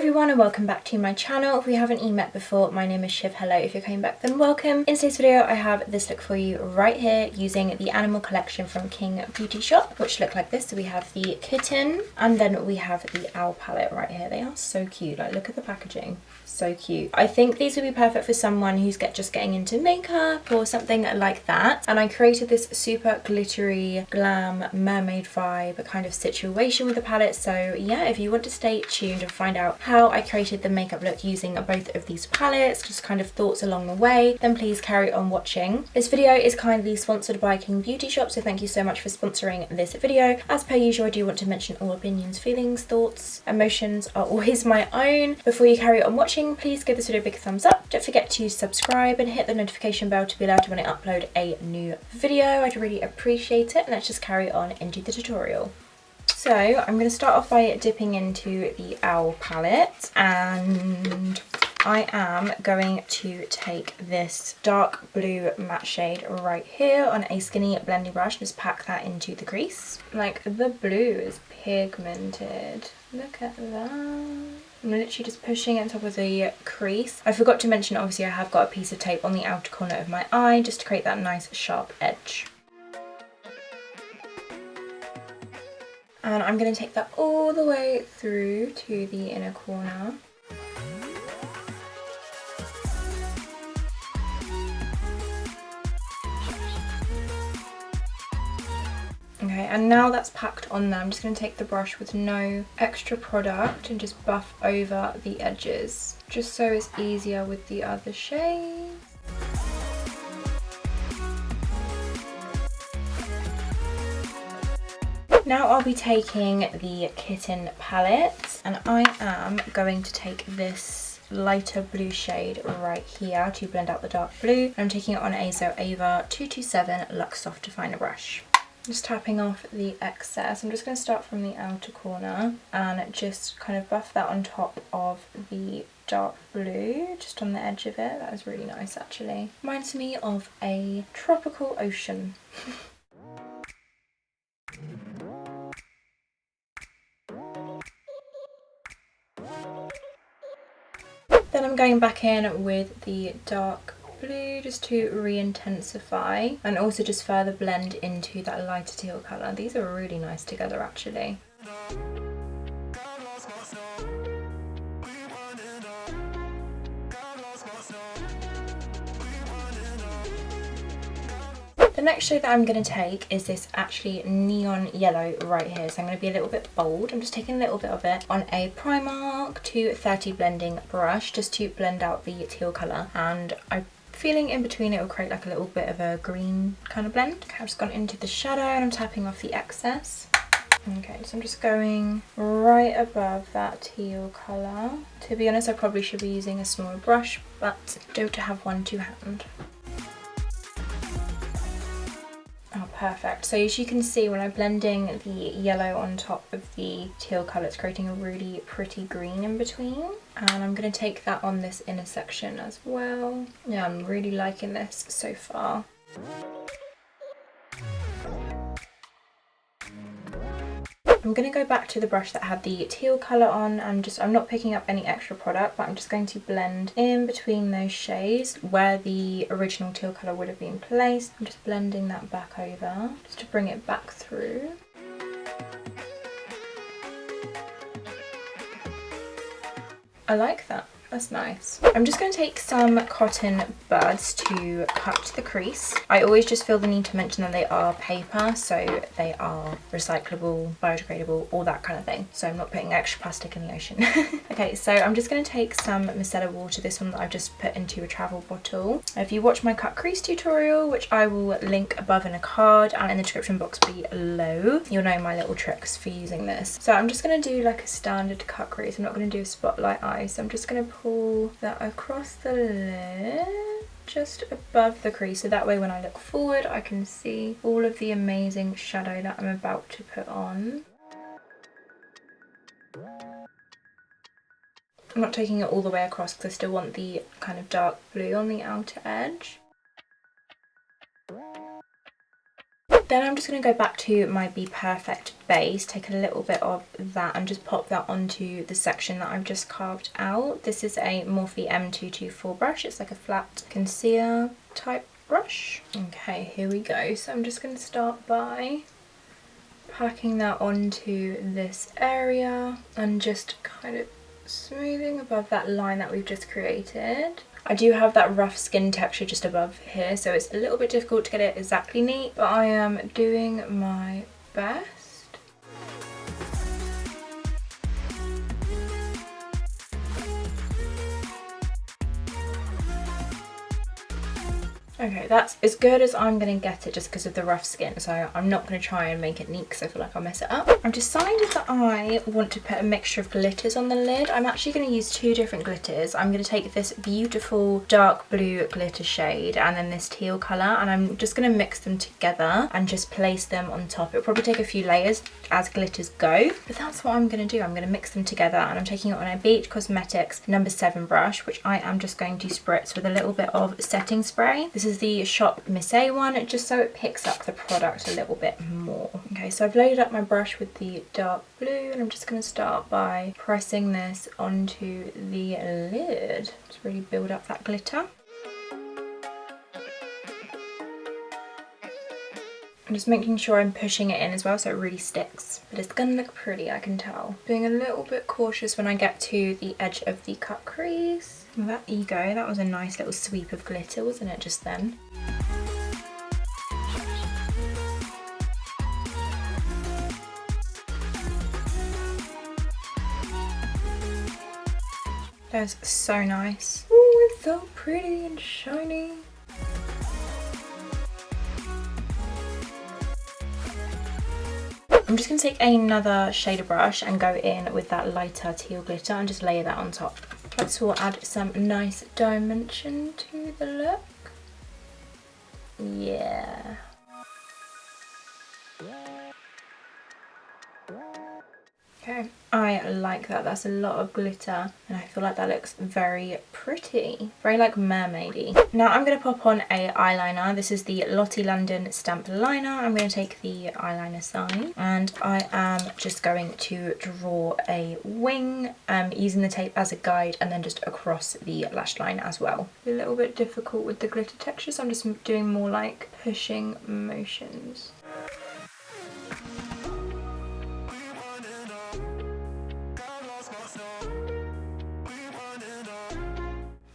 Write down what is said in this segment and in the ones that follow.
everyone and welcome back to my channel. If we haven't met before, my name is Shiv. Hello, if you're coming back then welcome. In today's video I have this look for you right here using the animal collection from Qing Beauty Shop, which look like this. So we have the kitten and then we have the owl palette right here. They are so cute, like look at the packaging. So cute. I think these would be perfect for someone who's just getting into makeup or something like that. And I created this super glittery, glam, mermaid vibe kind of situation with the palette. So yeah, if you want to stay tuned and find out how I created the makeup look using both of these palettes, just kind of thoughts along the way, then please carry on watching. This video is kindly sponsored by Qing Beauty Shop, so thank you so much for sponsoring this video. As per usual, I do want to mention all opinions, feelings, thoughts, emotions are always my own. Before you carry on watching, please give this video a big thumbs up. Don't forget to subscribe and hit the notification bell to be alerted when I upload a new video. I'd really appreciate it. Let's just carry on into the tutorial. So I'm going to start off by dipping into the owl palette, and I am going to take this dark blue matte shade right here on a skinny blending brush, just pack that into the crease. Like, the blue is pigmented. Look at that. I'm literally just pushing it on top of the crease. I forgot to mention, obviously I have got a piece of tape on the outer corner of my eye just to create that nice sharp edge. And I'm going to take that all the way through to the inner corner. Okay, and now that's packed on there, I'm just going to take the brush with no extra product and just buff over the edges, just so it's easier with the other shades. Now I'll be taking the kitten palette, and I am going to take this lighter blue shade right here to blend out the dark blue. I'm taking it on a ZOEVA 227 Luxe Soft Definer brush. Just tapping off the excess. I'm just going to start from the outer corner and just kind of buff that on top of the dark blue, just on the edge of it. That is really nice actually. Reminds me of a tropical ocean. Then I'm going back in with the dark blue just to re-intensify and also just further blend into that lighter teal colour. These are really nice together actually. The next shade that I'm going to take is this actually neon yellow right here. So I'm going to be a little bit bold. I'm just taking a little bit of it on a Primark 230 blending brush just to blend out the teal colour. And I'm feeling in between it will create like a little bit of a green kind of blend. Okay, I've just gone into the shadow and I'm tapping off the excess. Okay, so I'm just going right above that teal colour. To be honest, I probably should be using a smaller brush, but don't have one to hand. Oh, perfect. So as you can see, when I'm blending the yellow on top of the teal colour, it's creating a really pretty green in between. And I'm going to take that on this inner section as well. Yeah, I'm really liking this so far. I'm going to go back to the brush that had the teal colour on and I'm not picking up any extra product, but I'm just going to blend in between those shades where the original teal colour would have been placed. I'm just blending that back over just to bring it back through. I like that. That's nice. I'm just going to take some cotton buds to cut the crease. I always just feel the need to mention that they are paper, so they are recyclable, biodegradable, all that kind of thing. So I'm not putting extra plastic in the ocean. Okay, so I'm just going to take some micellar water, this one that I've just put into a travel bottle. If you watch my cut crease tutorial, which I will link above in a card and in the description box below, you'll know my little tricks for using this. So I'm just going to do like a standard cut crease. I'm not going to do a spotlight eye, so I'm just going to pull that across the lid just above the crease, so that way when I look forward I can see all of the amazing shadow that I'm about to put on. I'm not taking it all the way across because I still want the kind of dark blue on the outer edge. Then I'm just going to go back to my BPERFECT base, take a little bit of that and just pop that onto the section that I've just carved out. This is a Morphe M224 brush. It's like a flat concealer type brush. Okay, here we go. So I'm just going to start by packing that onto this area and just kind of smoothing above that line that we've just created. I do have that rough skin texture just above here, so it's a little bit difficult to get it exactly neat, but I am doing my best. Okay, that's as good as I'm going to get it just because of the rough skin, so I'm not going to try and make it neat because I feel like I'll mess it up. I've decided that I want to put a mixture of glitters on the lid. I'm actually going to use two different glitters. I'm going to take this beautiful dark blue glitter shade and then this teal colour, and I'm just going to mix them together and just place them on top. It'll probably take a few layers as glitters go, but that's what I'm going to do. I'm going to mix them together, and I'm taking it on a Beach Cosmetics No. 7 brush, which I am just going to spritz with a little bit of setting spray. This is the SHOPMISSA one, just so it picks up the product a little bit more. Okay, so I've loaded up my brush with the dark blue, and I'm just going to start by pressing this onto the lid to really build up that glitter. I'm just making sure I'm pushing it in as well so it really sticks, but it's gonna look pretty, I can tell. Being a little bit cautious when I get to the edge of the cut crease. Well, that you go, that was a nice little sweep of glitter, wasn't it, just then? That was so nice. Ooh, it's so pretty and shiny. I'm just going to take another shader brush and go in with that lighter teal glitter and just layer that on top. This will add some nice dimension to the look. Yeah. Okay, I like that. That's a lot of glitter and I feel like that looks very pretty. Very like mermaidy. Now I'm going to pop on a eyeliner. This is the Lottie London Stamped Liner. I'm going to take the eyeliner sign and I am just going to draw a wing using the tape as a guide and then just across the lash line as well. A little bit difficult with the glitter texture, so I'm just doing more like pushing motions.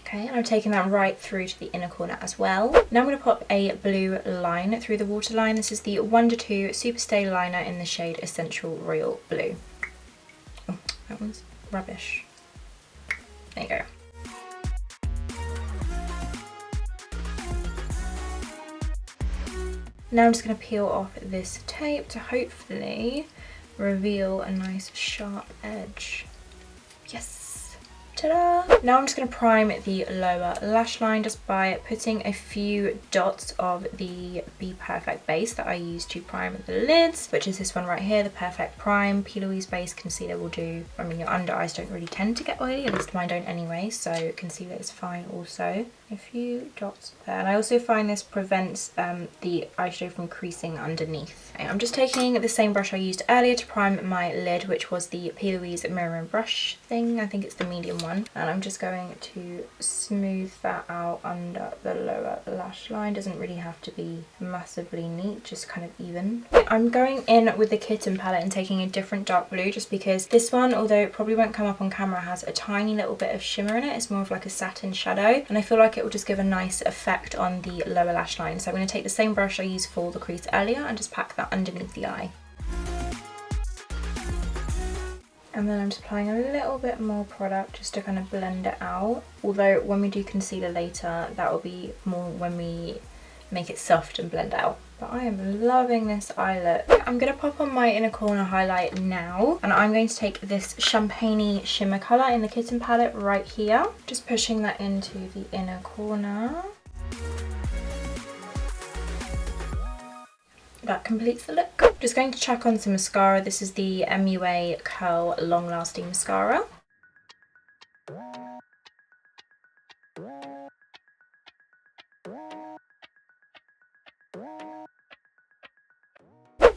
Okay, and I'm taking that right through to the inner corner as well. Now I'm going to pop a blue line through the waterline. This is the 1:2 Superstay liner in the shade Essential Royal Blue. Oh, that one's rubbish. There you go. Now I'm just going to peel off this tape to hopefully reveal a nice sharp edge. Yes! Ta-da! Now I'm just going to prime the lower lash line just by putting a few dots of the BPERFECT base that I use to prime the lids, which is this one right here, the Perfect Prime P. Louise Base Concealer will do. I mean, your under eyes don't really tend to get oily, at least mine don't anyway, so concealer is fine also. A few dots there, and I also find this prevents the eyeshadow from creasing underneath. Okay, I'm just taking the same brush I used earlier to prime my lid, which was the P. Louise Mirror and Brush thing. I think it's the medium one, and I'm just going to smooth that out under the lower lash line. Doesn't really have to be massively neat, just kind of even. I'm going in with the Kitten palette and taking a different dark blue just because this one, although it probably won't come up on camera, has a tiny little bit of shimmer in it. It's more of like a satin shadow, and I feel like it will just give a nice effect on the lower lash line. So I'm going to take the same brush I used for the crease earlier and just pack that underneath the eye. And then I'm just applying a little bit more product just to kind of blend it out. Although when we do concealer later, that will be more when we make it soft and blend out. But I am loving this eye look. I'm going to pop on my inner corner highlight now, and I'm going to take this champagne shimmer colour in the Kitten palette right here. Just pushing that into the inner corner. That completes the look. Just going to chuck on some mascara. This is the MUA Curl Long Lasting Mascara.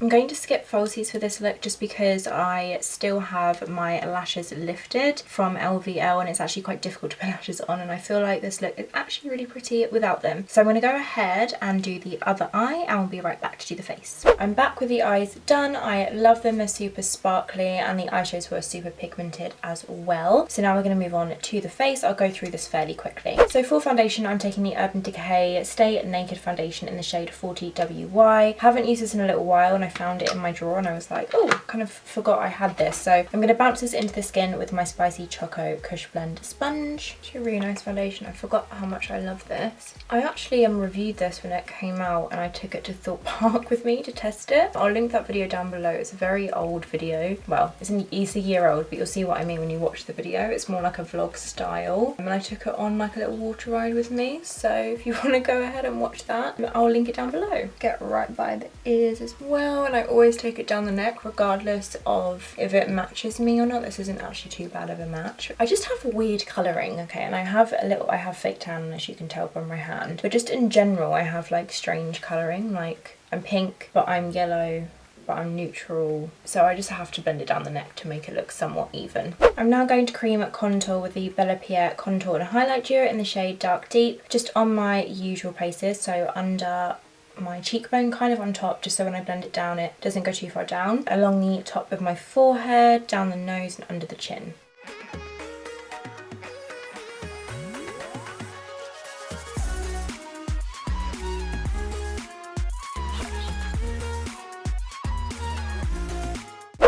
I'm going to skip falsies for this look just because I still have my lashes lifted from LVL and it's actually quite difficult to put lashes on, and I feel like this look is actually really pretty without them. So I'm going to go ahead and do the other eye and we'll be right back to do the face. I'm back with the eyes done. I love them, they're super sparkly and the eyeshadows were super pigmented as well. So now we're going to move on to the face. I'll go through this fairly quickly. So for foundation, I'm taking the Urban Decay Stay Naked Foundation in the shade 40WY. Haven't used this in a little while and I found it in my drawer and I was like, oh, kind of forgot I had this. So I'm going to bounce this into the skin with my SPICYCHOCO Cush Blend Sponge. It's a really nice foundation. I forgot how much I love this. I actually reviewed this when it came out and I took it to Thorpe Park with me to test it. I'll link that video down below. It's a very old video. Well, it's a year old, but you'll see what I mean when you watch the video. It's more like a vlog style. And I took it on like a little water ride with me. So if you want to go ahead and watch that, I'll link it down below. Get right by the ears as well. And I always take it down the neck regardless of if it matches me or not. This isn't actually too bad of a match. I just have weird colouring, okay, and I have fake tan as you can tell by my hand, but just in general I have like strange colouring, like I'm pink but I'm yellow but I'm neutral, so I just have to blend it down the neck to make it look somewhat even. I'm now going to cream contour with the BELLAPIERRE Contour and Highlight Duo in the shade Dark Deep, just on my usual places, so under my cheekbone, kind of on top, just so when I blend it down it doesn't go too far down, along the top of my forehead, down the nose and under the chin.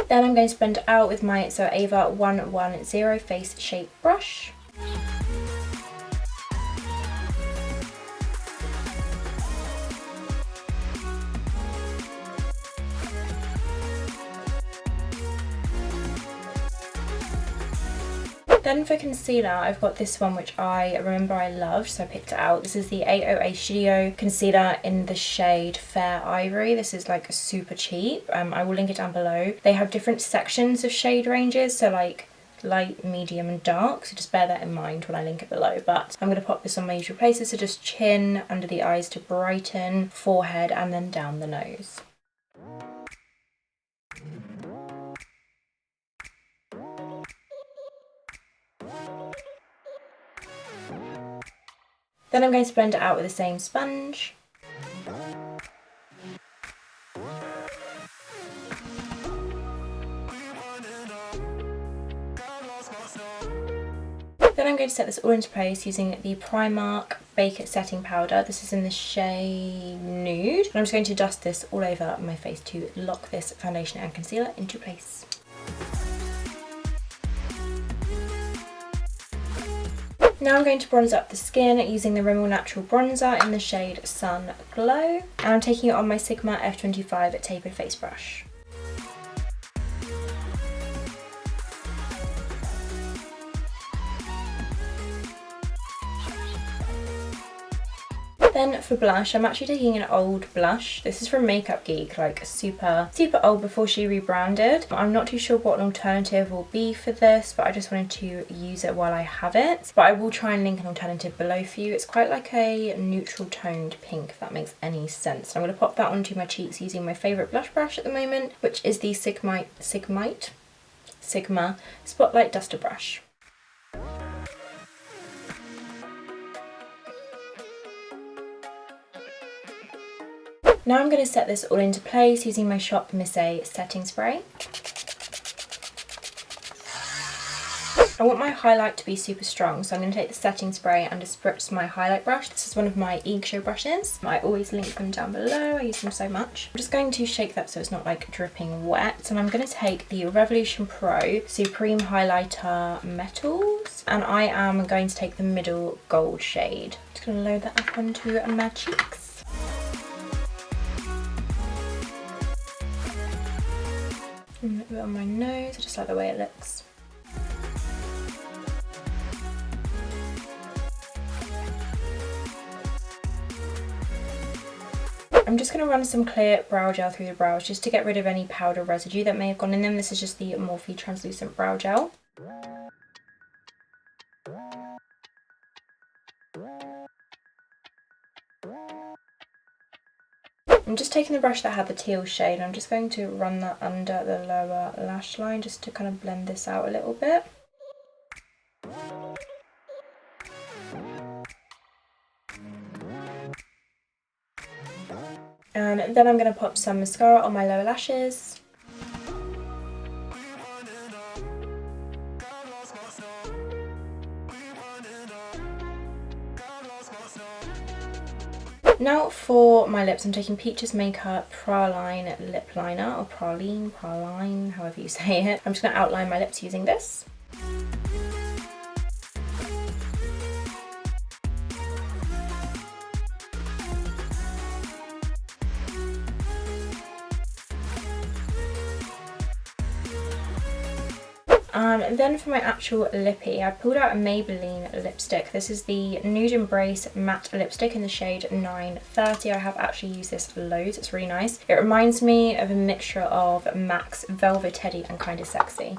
Then I'm going to blend it out with my ZOEVA 110 Face Shape Brush. Then for concealer, I've got this one which I remember I loved, so I picked it out. This is the 808 Studio Concealer in the shade Fair Ivory. This is like super cheap. I will link it down below. They have different sections of shade ranges, so like light, medium and dark, so just bear that in mind when I link it below. But I'm going to pop this on my usual places, so just chin, under the eyes to brighten, forehead and then down the nose. Then I'm going to blend it out with the same sponge. Then I'm going to set this all into place using the Primark Bake It Setting Powder. This is in the shade Nude. And I'm just going to dust this all over my face to lock this foundation and concealer into place. Now I'm going to bronze up the skin using the Rimmel Natural Bronzer in the shade Sun Glow. And I'm taking it on my Sigma F25 Tapered Face Brush. Then for blush, I'm actually taking an old blush. This is from Makeup Geek, like super old before she rebranded. I'm not too sure what an alternative will be for this, but I just wanted to use it while I have it. But I will try and link an alternative below for you. It's quite like a neutral toned pink, if that makes any sense. I'm going to pop that onto my cheeks using my favourite blush brush at the moment, which is the Sigma Spotlight Duster Brush. Now I'm going to set this all into place using my SHOPMISSA setting spray. I want my highlight to be super strong, so I'm going to take the setting spray and just spritz my highlight brush. This is one of my EYESHADOW brushes. I always link them down below, I use them so much. I'm just going to shake that so it's not like dripping wet. And I'm going to take the Revolution Pro Supreme Highlighter Metals, and I am going to take the middle gold shade. Just going to load that up onto my cheeks. A little bit on my nose, I just like the way it looks. I'm just going to run some clear brow gel through the brows just to get rid of any powder residue that may have gone in them. This is just the MORPHE Translucent Brow Gel. I'm just taking the brush that had the teal shade. I'm just going to run that under the lower lash line just to kind of blend this out a little bit. And then I'm going to pop some mascara on my lower lashes. Now for my lips, I'm taking Peaches Makeup Praline Lip Liner, or Praline, however you say it. I'm just going to outline my lips using this. And then for my actual lippy, I pulled out a Maybelline lipstick. This is the Nude Embrace Matte Lipstick in the shade 930. I have actually used this loads, it's really nice. It reminds me of a mixture of MAC's Velvet Teddy and Kinda Sexy.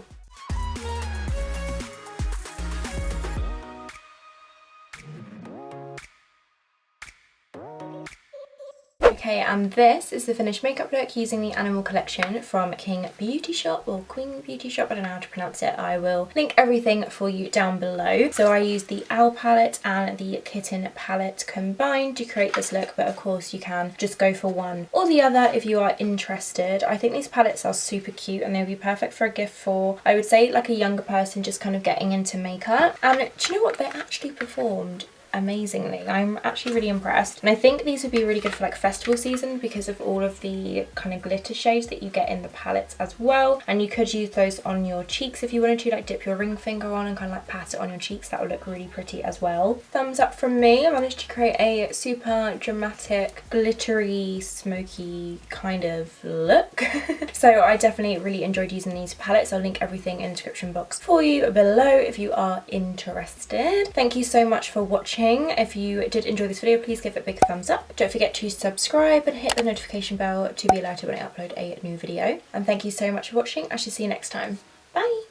Okay, and this is the finished makeup look using the Animal collection from Qing Beauty Shop, or Qing Beauty Shop, I don't know how to pronounce it. I will link everything for you down below. So I used the Owl palette and the Kitten palette combined to create this look, but of course you can just go for one or the other if you are interested. I think these palettes are super cute and they'll be perfect for a gift for, I would say, like a younger person just kind of getting into makeup. And do you know what? They actually performed amazingly. I'm actually really impressed, and I think these would be really good for like festival season because of all of the kind of glitter shades that you get in the palettes as well. And you could use those on your cheeks if you wanted to, like dip your ring finger on and kind of like pat it on your cheeks. That would look really pretty as well. Thumbs up from me. I managed to create a super dramatic, glittery, smoky kind of look. So I definitely really enjoyed using these palettes. I'll link everything in the description box for you below if you are interested. Thank you so much for watching. If you did enjoy this video, please give it a big thumbs up. Don't forget to subscribe and hit the notification bell to be alerted when I upload a new video. And thank you so much for watching. I shall see you next time. Bye!